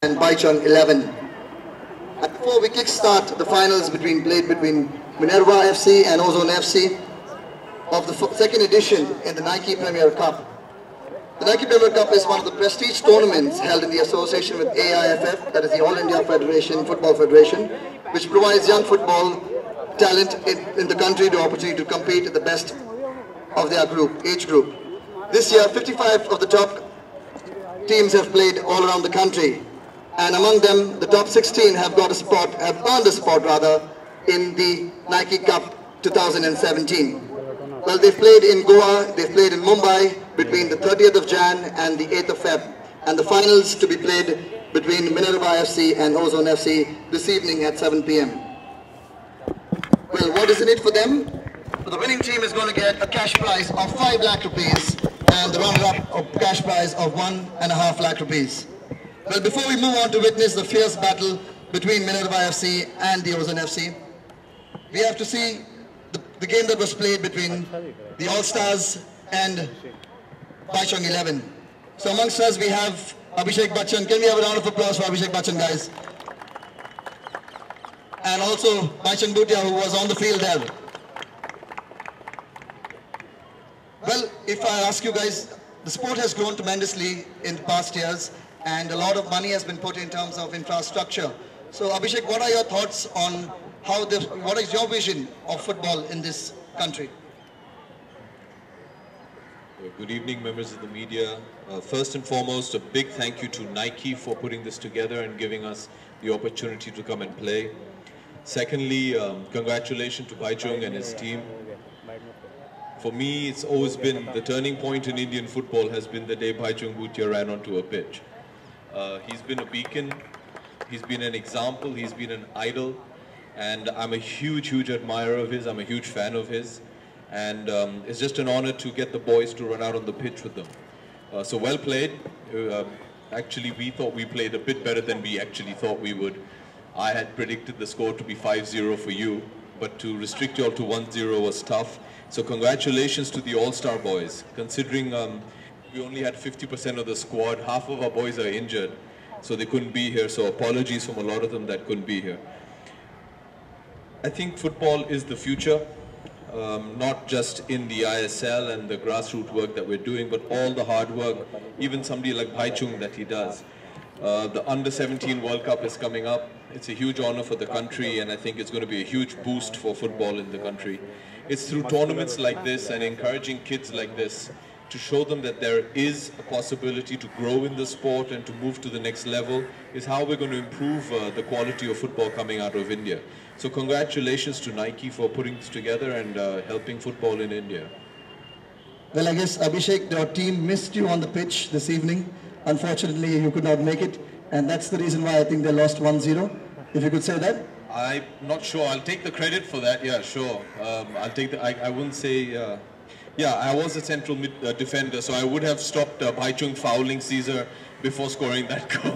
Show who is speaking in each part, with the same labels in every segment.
Speaker 1: and Baichung 11. And before we kickstart the finals played between Minerva FC and Ozone FC of the second edition in the Nike Premier Cup. The Nike Premier Cup is one of the prestige tournaments held in the association with AIFF, that is the All India Football Federation, which provides young football talent in the country the opportunity to compete at the best of their age group. This year, 55 of the top teams have played all around the country, and among them, the top 16 have earned a spot in the Nike Cup 2017. Well, they've played in Goa, they've played in Mumbai between the 30th of Jan and the 8th of Feb, and the finals to be played between Minerva FC and Ozone FC this evening at 7 p.m. Well, what is in it for them? So the winning team is going to get a cash prize of 5 lakh rupees and the runner-up a cash prize of 1.5 lakh rupees. Well, before we move on to witness the fierce battle between Minerva FC and the Ozone FC, we have to see the game that was played between the All-Stars and Baichung 11. So amongst us we have Abhishek Bachchan. Can we have a round of applause for Abhishek Bachchan, guys? And also Baichung Bhutia, who was on the field there. Well, if I ask you guys, the sport has grown tremendously in the past years and a lot of money has been put in terms of infrastructure. So Abhishek, what are your thoughts on what is your vision of football in this country?
Speaker 2: Good evening, members of the media. First and foremost, a big thank you to Nike for putting this together and giving us the opportunity to come and play. Secondly, congratulations to Baichung and his team. For me, it's always been the turning point in Indian football has been the day Baichung Bhutia ran onto a pitch. He's been a beacon, he's been an example, he's been an idol, and I'm a huge admirer of his, I'm a huge fan of his, and it's just an honor to get the boys to run out on the pitch with them. So well played. Actually, we thought we played a bit better than we actually thought we would. I had predicted the score to be 5-0 for you, but to restrict you all to 1-0 was tough. So congratulations to the All-Star boys. Considering we only had 50% of the squad, half of our boys are injured, so they couldn't be here. So apologies from a lot of them that couldn't be here. I think football is the future, not just in the ISL and the grassroots work that we're doing, but all the hard work, even somebody like Baichung that he does. The Under-17 World Cup is coming up. It's a huge honor for the country, and I think it's going to be a huge boost for football in the country. It's through tournaments like this and encouraging kids like this to show them that there is a possibility to grow in the sport and to move to the next level is how we're going to improve the quality of football coming out of India. So congratulations to Nike for putting this together and helping football in India.
Speaker 1: Well, I guess Abhishek, your team missed you on the pitch this evening. Unfortunately, you could not make it, and that's the reason why I think they lost 1-0. If you could say that.
Speaker 2: I'm not sure. I'll take the credit for that. Yeah, sure. I'll take the. I wouldn't say. Yeah, I was a central defender, so I would have stopped Baichung fouling Caesar before scoring that goal.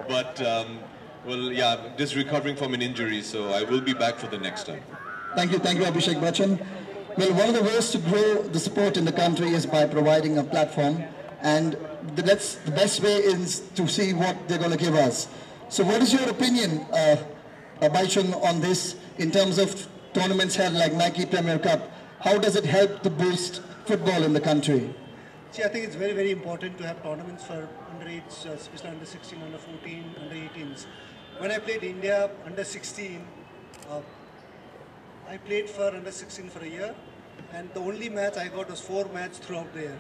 Speaker 2: But well, yeah, just recovering from an injury, so I will be back for the next time.
Speaker 1: Thank you, Abhishek Bachchan. Well, one of the ways to grow the sport in the country is by providing a platform, and the best way is to see what they're going to give us. So what is your opinion, Baichung, on this in terms of tournaments held like Nike Premier Cup? How does it help to boost football in the country?
Speaker 3: See, I think it's very important to have tournaments for underage, especially under 16, under 14, under 18s. When I played India under 16, I played for under 16 for a year, and the only match I got was 4 matches throughout the year.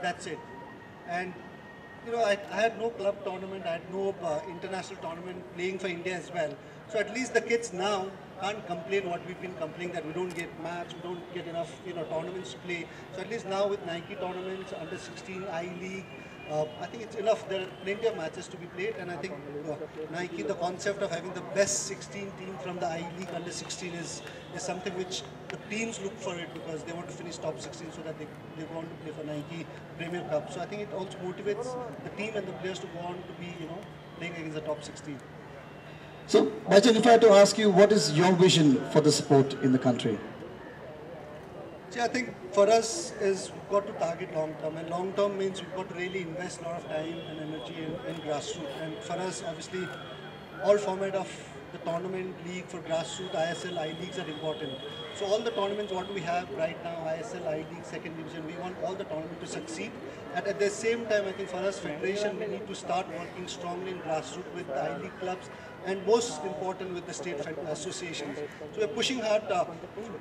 Speaker 3: That's it. And you know, I had no club tournament, I had no international tournament playing for India as well. So at least the kids now can't complain what we've been complaining, that we don't get match, we don't get enough tournaments to play. So at least now with Nike tournaments, under 16, I-League, I think it's enough. There are plenty of matches to be played, and I think Nike, the concept of having the best 16 team from the I-League under 16 is something which the teams look for it, because they want to finish top 16 so that they want to play for Nike Premier Cup. So I think it also motivates the team and the players to go on to be playing against the top 16.
Speaker 1: So, Baichung, if I had to ask you, what is your vision for the sport in the country?
Speaker 3: See, I think for us is we've got to target long term, and long term means we've got to really invest a lot of time and energy in grassroots. And for us, obviously, all format of the tournament, league for grassroots, ISL, I leagues are important. So all the tournaments what we have right now, ISL, I league, second division, we want all the tournament to succeed. And at the same time, I think for us, federation, we need to start working strongly in grassroots with the I league clubs, and most important with the state associations. So we're pushing hard.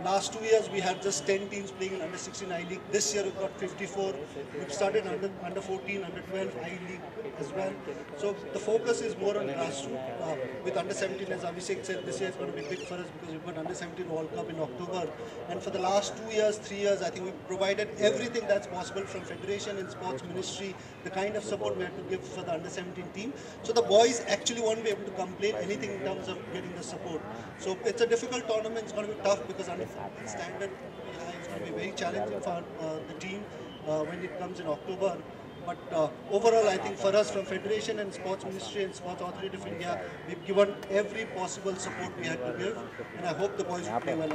Speaker 3: Last 2 years we had just 10 teams playing in under 16 I League. This year we've got 54. We've started under 14, under 12 I League as well. So the focus is more on grassroots. With under 17, as Abhishek said, this year is going to be big for us because we've got under 17 World Cup in October. And for the last 2 years, 3 years, I think we've provided everything that's possible from Federation and Sports Ministry, the kind of support we had to give for the under 17 team. So the boys actually won't be able to complain anything in terms of getting the support. So it's a difficult tournament. It's going to be tough because under standard it's going to be very challenging for the team when it comes in October. But overall, I think for us from Federation and Sports Ministry and Sports Authority of India, we've given every possible support we had to give, and I hope the boys will play well.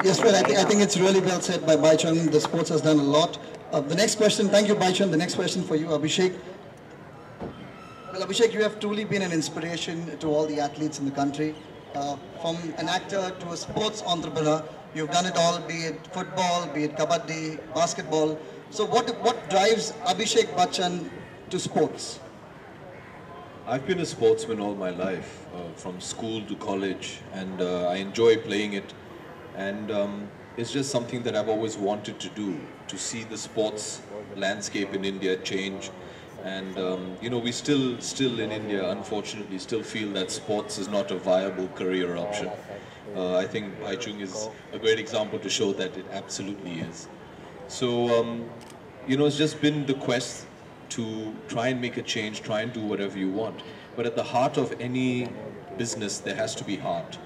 Speaker 1: Yes, well, I think it's really well said by Baichung. The sports has done a lot. The next question, thank you, Baichung. The next question for you, Abhishek. Well, Abhishek, you have truly been an inspiration to all the athletes in the country. From an actor to a sports entrepreneur, you've done it all, be it football, be it kabaddi, basketball. So what drives Abhishek Bachchan to sports?
Speaker 2: I've been a sportsman all my life, from school to college, and I enjoy playing it. And it's just something that I've always wanted to do, to see the sports landscape in India change. And you know, we still in India, unfortunately, still feel that sports is not a viable career option. I think Baichung is a great example to show that it absolutely is. So, you know, it's just been the quest to try and make a change, try and do whatever you want. But at the heart of any business, there has to be heart.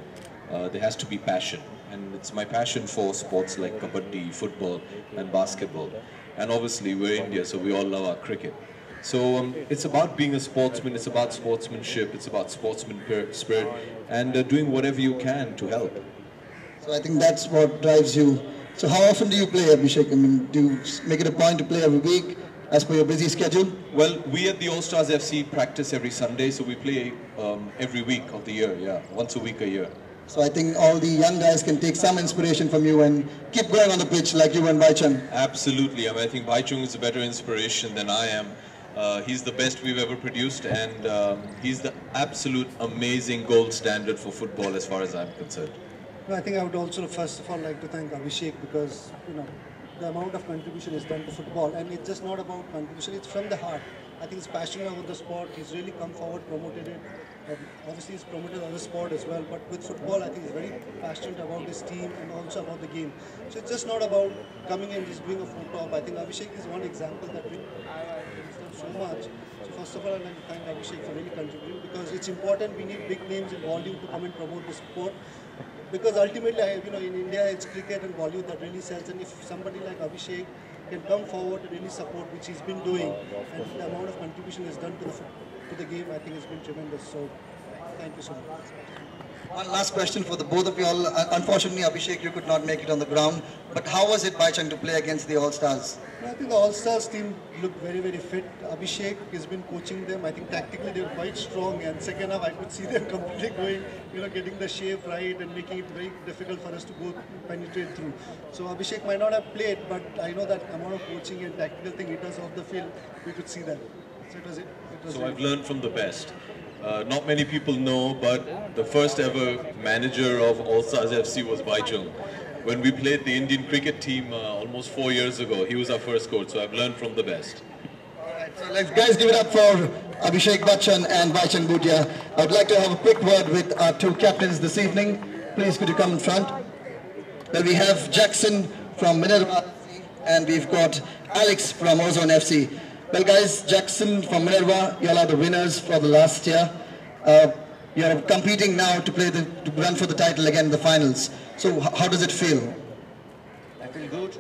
Speaker 2: There has to be passion. And it's my passion for sports like kabaddi, football, and basketball. And obviously, we're India, so we all love our cricket. So it's about being a sportsman, it's about sportsmanship, it's about sportsman spirit, and doing whatever you can to help.
Speaker 1: So I think that's what drives you. So how often do you play, Abhishek? I mean, do you make it a point to play every week as per your busy schedule?
Speaker 2: Well, we at the All Stars FC practice every Sunday, so we play every week of the year, yeah, once a week a year.
Speaker 1: So I think all the young guys can take some inspiration from you and keep going on the pitch like you and Baichung.
Speaker 2: Absolutely. I mean, I think Baichung is a better inspiration than I am. He's the best we've ever produced, and he's the absolute amazing gold standard for football as far as I'm concerned.
Speaker 3: No, I think I would also first of all like to thank Abhishek because, you know, the amount of contribution is done to football, and it's just not about contribution, it's from the heart. I think he's passionate about the sport, he's really come forward, promoted it. Obviously he's promoted other sport as well, but with football I think he's very passionate about his team and also about the game. So it's just not about coming and just doing a photo op. I think Abhishek is one example that he's done so much. So first of all I'd like to thank Abhishek for really contributing, because it's important, we need big names in volume to come and promote the sport. Because ultimately, you know, in India it's cricket and Bollywood that really sells, and if somebody like Abhishek can come forward to really support, which he's been doing, and the amount of contribution he's done to the game, I think has been tremendous. So, thank you so much.
Speaker 1: One last question for the both of you all. Unfortunately, Abhishek, you could not make it on the ground. But how was it, Baichung, to play against the All-Stars?
Speaker 3: I think the All-Stars team looked very, very fit. Abhishek has been coaching them. I think tactically they were quite strong. And second half, I could see them completely going, you know, getting the shape right and making it very difficult for us to go penetrate through. So Abhishek might not have played, but I know that amount of coaching and tactical thing he does off the field, we could see that. So it was it.
Speaker 2: So I've learned from the best. Not many people know, but the first ever manager of All Stars FC was Baichung. When we played the Indian cricket team almost 4 years ago, he was our first coach, so I've learned from the best.
Speaker 1: Alright, so let's guys give it up for Abhishek Bachchan and Baichung Bhutia. I would like to have a quick word with our two captains this evening. Please could you come in front? Well, we have Jackson from Minerva FC and we've got Alex from Ozone FC. Well guys, Jackson from Minerva, you all are the winners for the last year. You're competing now to run for the title again in the finals. So how does it feel?
Speaker 4: I feel good,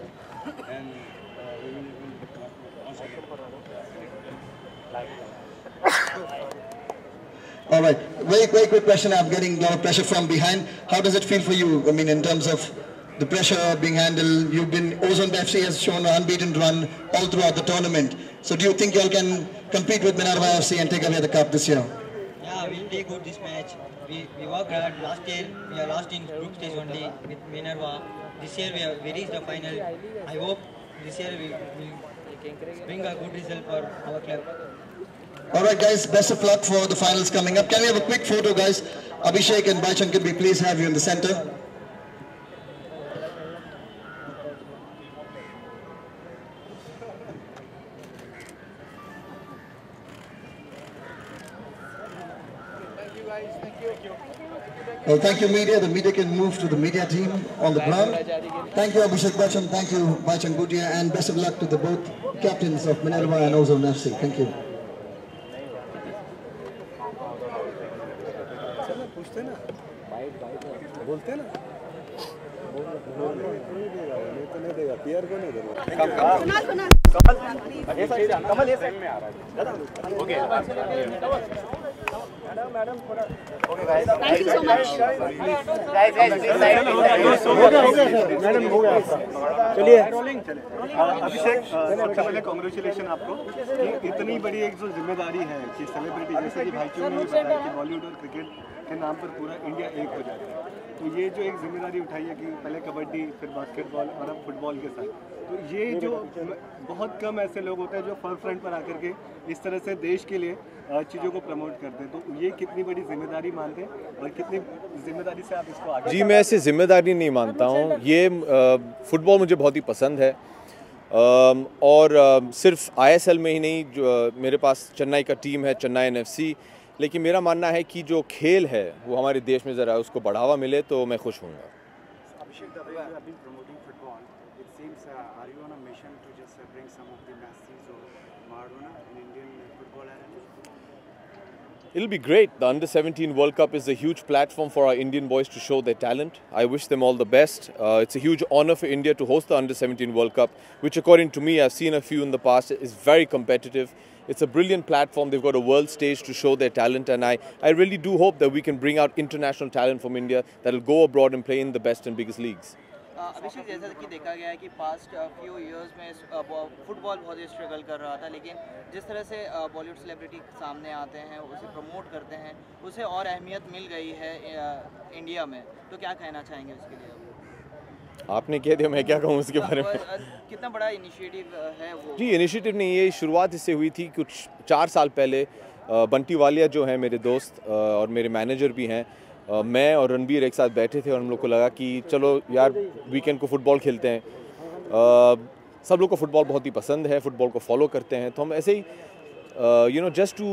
Speaker 4: and
Speaker 1: All right, very quick question. I'm getting a lot of pressure from behind. How does it feel for you? I mean, in terms of the pressure being handled. You've been, Ozone FC has shown an unbeaten run all throughout the tournament. So do you think you all can compete with Minerva FC and take away the cup this year?
Speaker 5: Yeah, we'll play good this match. We worked hard. Last year we are lost in group stage only with Minerva. This year we reached the final. I hope this year we will bring a good result for our club.
Speaker 1: Alright guys, best of luck for the finals coming up. Can we have a quick photo guys? Abhishek and Baichung, can we please have you in the center? Well, thank you media. The media can move to the media team on the ground. Thank you Abhishek Bachchan, thank you Baichung Bhutia, and best of luck to the both captains of Minerva and Ozone FC. Thank you.
Speaker 6: Thank you so much.
Speaker 7: Madam हो गया चलिए अभिषेक सबसे पहले congratulation आपको कि इतनी बड़ी एक जो जिम्मेदारी है कि सेलिब्रिटी जैसे कि भाईचूंग ने बताया कि बॉलीवुड और क्रिकेट के नाम पर पूरा इंडिया एक हो जाता है, तो ये जो एक जिम्मेदारी उठाई है कि पहले कबड्डी फिर बास्केटबॉल और अब फुटबॉल के साथ, तो ये जो बहुत कम ऐसे लोग होते हैं जो फॉर फ्रंट पर आकर के इस तरह से देश के लिए चीज़ों को प्रमोट करते हैं, तो ये कितनी बड़ी जिम्मेदारी मानते हैं और कितनी जिम्मेदारी से आप इसको आगे?
Speaker 8: जी मैं ऐसे जिम्मेदारी नहीं मानता हूँ, ये फुटबॉल मुझे बहुत ही पसंद है और सिर्फ ISL में ही नहीं, जो मेरे पास चेन्नई का टीम है, चेन्नई NFC, लेकिन मेरा मानना है कि जो खेल है वो हमारे देश में ज़रा उसको बढ़ावा मिले तो मैं खुश हूँगा। It'll be great. The Under-17 World Cup is a huge platform for our Indian boys to show their talent. I wish them all the best. It's a huge honor for India to host the Under-17 World Cup, which according to me, I've seen a few in the past, is very competitive. It's a brilliant platform. They've got a world stage to show their talent, and I really do hope that we can bring out international talent from India that will go abroad and play in the best and biggest leagues.
Speaker 6: अभिषेक, जैसा कि देखा गया है कि past few years में football बहुत ही struggle कर रहा था, लेकिन जिस तरह से बॉलीवुड सेलिब्रिटी सामने आते हैं, उसे प्रमोट करते हैं, उसे और अहमियत मिल गई है इंडिया में, तो क्या कहना चाहेंगे उसके लिए?
Speaker 8: आपने कह दिया, मैं क्या कहूँ उसके बारे में?
Speaker 6: कितना बड़ा इनिशिएटिव है वो? जी
Speaker 8: इनिशिएटिव नहीं, ये शुरुआत इससे हुई थी कुछ 4 साल पहले। बंटी वालिया जो हैं मेरे दोस्त और मेरे मैनेजर भी हैं, मैं और रणबीर एक साथ बैठे थे और हम लोग को लगा कि चलो यार वीकेंड को फुटबॉल खेलते हैं। सब लोग को फुटबॉल बहुत ही पसंद है, फुटबॉल को फॉलो करते हैं, तो हम ऐसे ही just to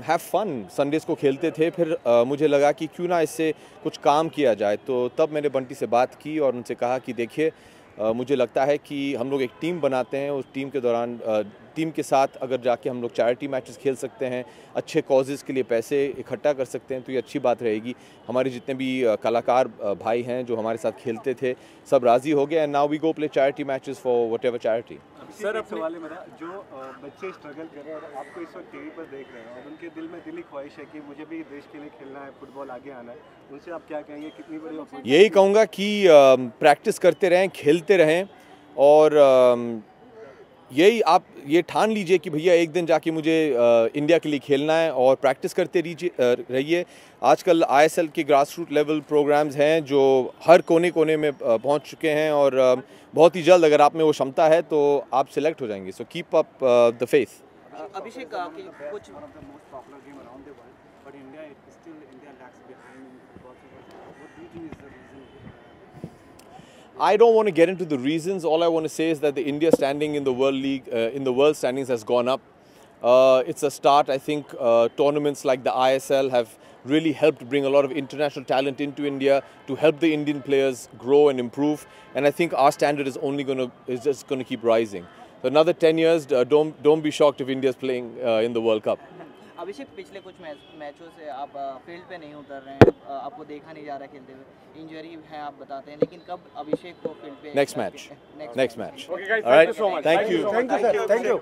Speaker 8: have fun Sundays को खेलते थे। फिर मुझे लगा कि क्यों ना इससे कुछ काम किया जाए, तो तब मैंने बंटी से बात की और उनसे कहा कि देखिए मुझे लगता है कि हम लोग एक टीम बनाते हैं, उस टीम के दौरान टीम के साथ अगर जाके हम लोग चैरिटी मैचेस खेल सकते हैं, अच्छे कॉजेज़ के लिए पैसे इकट्ठा कर सकते हैं, तो ये अच्छी बात रहेगी। हमारे जितने भी कलाकार भाई हैं जो हमारे साथ खेलते थे, सब राज़ी हो गए, and now we go play charity matches for whatever charity.
Speaker 7: Sir, अब सवाल है मेरा, जो बच्चे स्ट्रगल कर रहे हैं और आपको इस वक्त टीवी पर देख रहे हैं और उनके दिल में दिली ख्वाहिश है कि मुझे भी देश के लिए खेलना है, फुटबॉल आगे आना है, उनसे आप क्या कहेंगे? कितनी बड़ी अपॉर्चुनिटी?
Speaker 8: यही कहूँगा कि प्रैक्टिस करते रहें, खेलते रहें और यही आप ये ठान लीजिए कि भैया एक दिन जाके मुझे इंडिया के लिए खेलना है और प्रैक्टिस करते रहिए। आजकल ISL के ग्रास रूट लेवल प्रोग्राम्स हैं जो हर कोने कोने में पहुंच चुके हैं और बहुत ही जल्द अगर आप में वो क्षमता है तो आप सिलेक्ट हो जाएंगे। So keep up the faith.
Speaker 6: Abhishek, कुछ
Speaker 8: I don't want to get into the reasons. All I want to say is that the India standing in the World League, in the world standings has gone up. It's a start. I think tournaments like the ISL have really helped bring a lot of international talent into India to help the Indian players grow and improve. And I think our standard is just going to keep rising. So another 10 years, don't be shocked if India is playing in the World Cup.
Speaker 6: अभिषेक, पिछले कुछ मैचों से आप field पे नहीं उतर रहे हैं, आपको देखा नहीं जा रहा खेलते हुए, इंजरी है आप बताते हैं, लेकिन कब अभिषेक को फील्ड पे?
Speaker 8: Next match. All right. Thank you.
Speaker 7: Thank you, sir. Thank you.